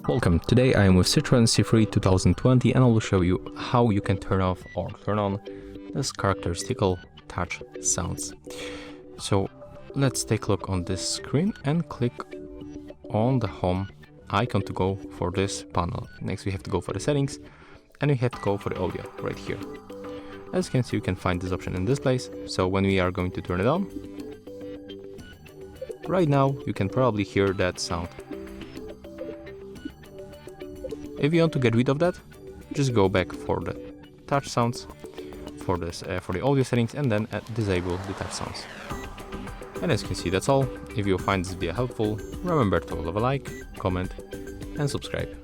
Welcome, today I am with Citroen C3 2020 and I will show you how you can turn off or turn on this characteristical touch sounds. So let's take a look on this screen and click on the home icon to go for this panel. Next we have to go for the settings and we have to go for the audio right here. As you can see, you can find this option in this place. So when we are going to turn it on, right now you can probably hear that sound. If you want to get rid of that, just go back for the touch sounds, for the audio settings, and then disable the touch sounds. And as you can see, that's all. If you find this video helpful, remember to leave a like, comment, and subscribe.